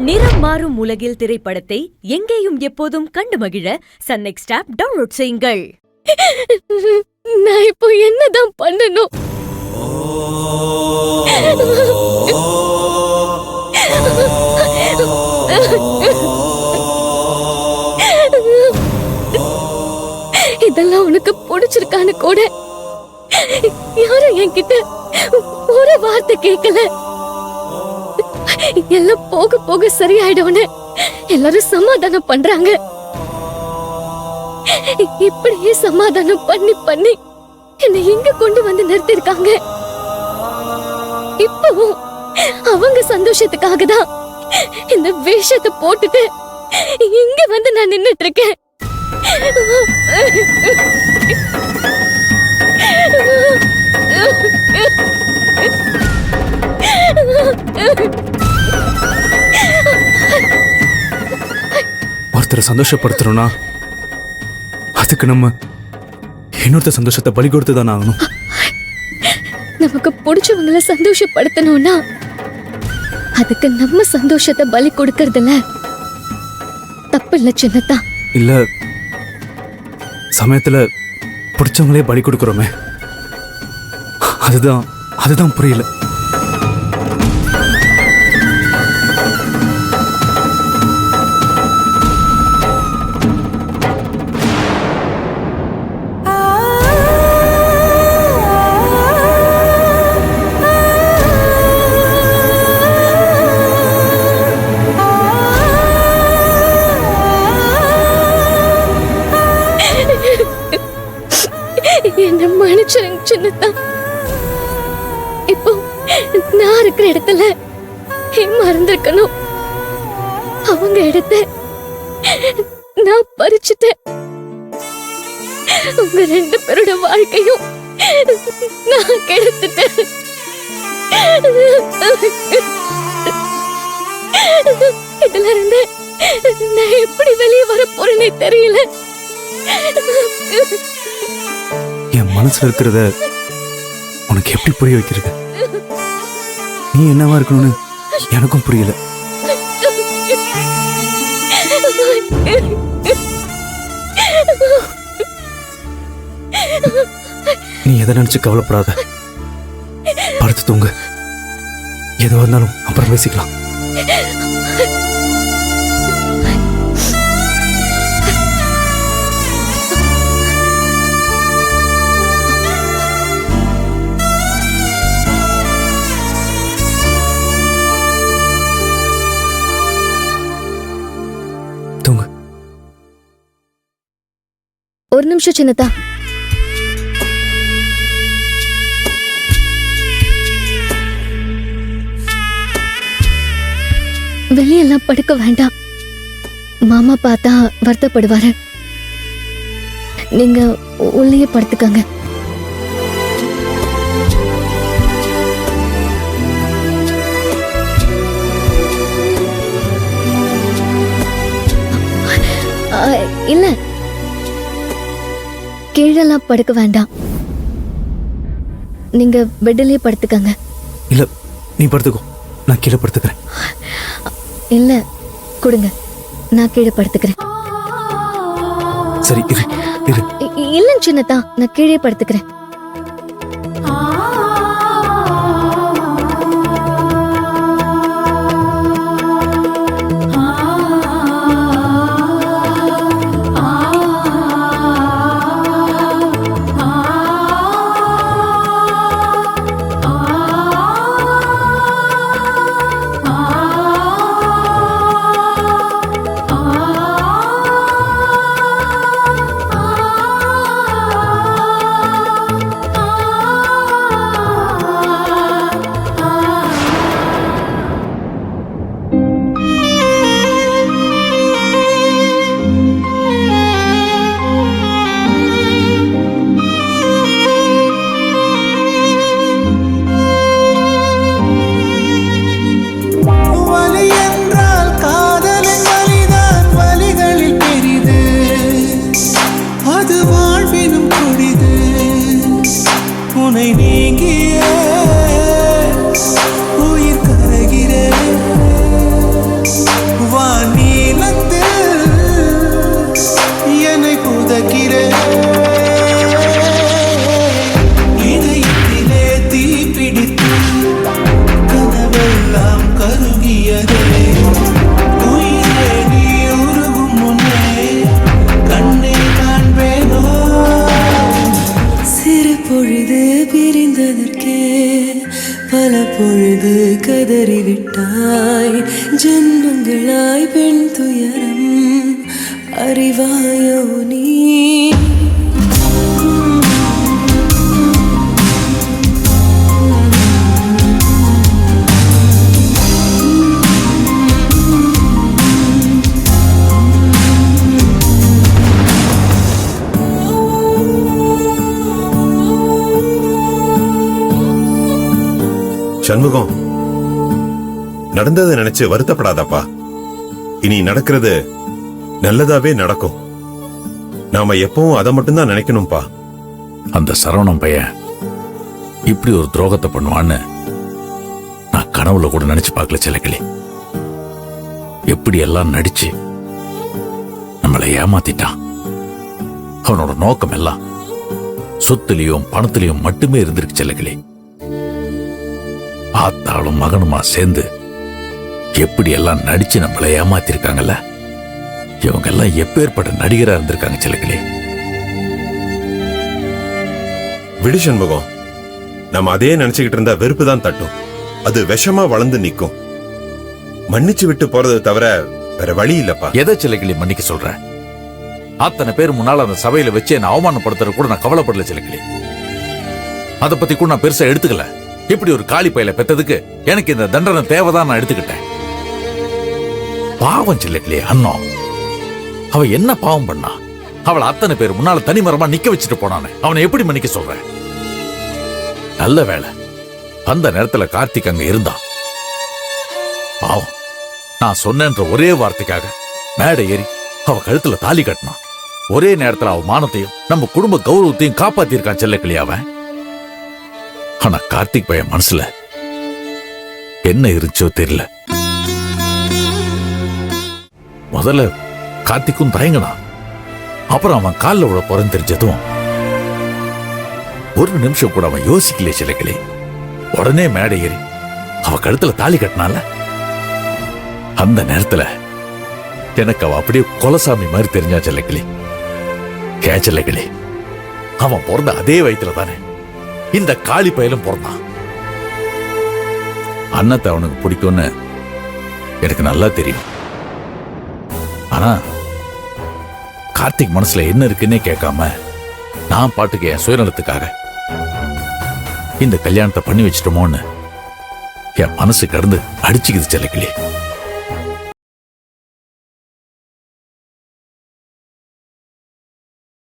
நிறம் மாறும் உலகில் திரைப்படத்தை எங்கேயும் எப்போதும் கண்டு மகிழ சன் நெக்ஸ்ட் ஆப் டவுன்லோட் செய்யுங்கள். நான் இப்போ என்னதான் பண்ணணும்? இதெல்லாம் உனக்கு பிடிச்சிருக்கான்னு கூட யாரும் என்கிட்ட ஒரு வார்த்தை கேட்கல. எல்லாம் போக போக சரியாயிடும்னு எல்லாரும் சமாதானம் பண்றாங்க. இப்படியே சமாதானம் பண்ணி பண்ணி என்னை இங்க கொண்டு வந்து நிறுத்திருக்காங்க. இப்பவும் அவங்க சந்தோஷத்துக்காக தான் இந்த வேஷத்தை போட்டுட்டு இங்க வந்து நான் நின்னுட்டு இருக்கேன். ஒருத்தரை சந்தோஷப்படுத்துறோம்னா அதுக்கு நம்ம இன்னொருத்தர் சந்தோஷத்தை பலி கொடுத்துதான் ஆகணும். நமக்கு பிடிச்சவங்களை சந்தோஷப்படுத்தணும்னா அதுக்கு நம்ம சந்தோஷத்தை பலி கொடுக்கறதுல தப்பு இல்ல சின்னதா. இல்ல சமயத்துல பிடிச்சவங்களே பலி கொடுக்கிறோமே, அதுதான் புரியல. என்ன மன்னிச்சிருங்க சின்னதா. இப்போ நான் இருக்கிற இடத்துல மறந்துருக்கணும். அவங்க இடத்த நான் பறிச்சுட்டேன். உங்க ரெண்டு பேரோட வாழ்க்கையும் நான் கெடுத்துட்டேன். இதுல இருந்து நான் எப்படி வெளியே வர போறேனே தெரியல. என் மனசுல இருக்கிறத உனக்கு எப்படி புரிய வைக்கிறது? நீ என்னவா இருக்கணும்னு எனக்கும் புரியல. நீ எதை நினைச்சு கவலைப்படாத, படுத்து தூங்க. எதுவா இருந்தாலும் அப்புறம் பேசிக்கலாம். ஒரு நிமிஷம் சின்னதா. வெளியெல்லாம் படுக்க வேண்டாம். மாமா பார்த்தா வருத்தப்படுவாரு. நீங்க உள்ளே படுத்துக்கங்க. இல்ல, கீழெல்லாம் படுக்க வேண்டாம். நீங்க பெட்லயே படுத்துக்கங்க. இல்ல, நீ படுத்துக்கோ, நான் கீழே படுத்துக்கிறேன். இல்ல, கொடுங்க, நான் கீழே படுத்துக்கிறேன். சரி, இரு. இல்ல சின்னதா, நான் கீழே படுத்துக்கிறேன். ஜென்மங்களாய் பெண் துயரம் அறிவாயோ நீ சண்முகம், நடந்ததை நினைச்சு வருத்தப்படாதப்பா. இனி நடக்கிறது நல்லதாவே நடக்கும். நாம எப்பவும் அதை மட்டும்தான் நினைக்கணும்பா. அந்த சரவணன் பையன் இப்படி ஒரு துரோகத்தை பண்ணுவான்னு நான் கனவுல கூட நினைச்சு பார்க்கல செல்லக்கிளி. எப்படி எல்லாம் நடிச்சு நம்மளை ஏமாத்திட்டான். அவனோட நோக்கம் எல்லாம் சொத்துலயும் பணத்திலையும் மட்டுமே இருந்திருக்கு செல்லக்கிளி. ஆத்தாளும் மகனுமா சேர்ந்து எப்படி எல்லாம் நடிச்சு நம்மளை ஏமாத்திருக்காங்கல்ல. இவங்க எல்லாம் எப்பேற்பட்ட நடிகரா இருந்திருக்காங்க செல்லக்கிளி. விடு சண்முகம், நம்ம அதே நினைச்சுக்கிட்டு இருந்தா வெறுப்பு தான் தட்டும். அது விஷமா வளர்ந்து நிக்கும். மன்னிச்சு விட்டு போறதை தவிர வேற வழி இல்லப்பா. எதை செல்லக்கிளி மன்னிக்க சொல்ற? அத்தனை பேர் முன்னால அந்த சபையில வச்சு என்ன அவமானப்படுத்துறது கூட நான் கவலைப்படல செல்லக்கிளி. அதை பத்தி கூட நான் பெருசா எடுத்துக்கல. இப்படி ஒரு காளி பையில பெத்ததுக்கு எனக்கு இந்த தண்டனை தேவைதான் நான் எடுத்துக்கிட்டேன். பாவம் செல்லக்கிளி அண்ணா. அவ என்ன பாவம் பண்ணா? அவளை அத்தனை பேர் முன்னால தனிமரமா நிக்க வச்சுட்டு போனானே, அவனை எப்படி மன்னிக்க சொல்ற? நல்ல வேளை அந்த நேரத்துல கார்த்திக் அங்க இருந்தான். பாவம், நான் சொன்னேன்ற ஒரே வார்த்தைக்காக மேடை ஏறி அவ கழுத்துல தாலி கட்டினான். ஒரே நேரத்துல அவ மானத்தையும் நம்ம குடும்ப கௌரவத்தையும் காப்பாத்திருக்கான் செல்லக்கிளி அவன். ஆனா கார்த்திக் பையன் மனசுல என்ன இருந்துச்சோ தெரியல. முதல்ல கார்த்திக்கும் தயங்கினான். அப்புறம் அவன் காலில் விட போறன்னு தெரிஞ்சதும் ஒரு நிமிஷம் கூட அவன் யோசிக்கலையே செல்லக்கிளி. உடனே மேடை ஏறி அவ கழுத்துல தாலி கட்டினால. அந்த நேரத்துல எனக்கு அவ அப்படியே கொலசாமி மாதிரி தெரிஞ்சா செல்லக்கிளி. செல்லக்கிளி, அவன் பிறந்த அதே வயிற்றுல தானே இந்த காளி பயலும் பிறந்தான். அண்ணத்தை அவனுக்கு பிடிக்கும்னு எனக்கு நல்லா தெரியும். ஆனா கார்த்திக் மனசுல என்ன இருக்குன்னே கேட்காம நான் பாட்டுக்கு என் சுயநலத்துக்காக இந்த கல்யாணத்தை பண்ணி வச்சிட்டோமோன்னு என் மனசு கடந்து அடிச்சுக்குது செல்லக்கிளி.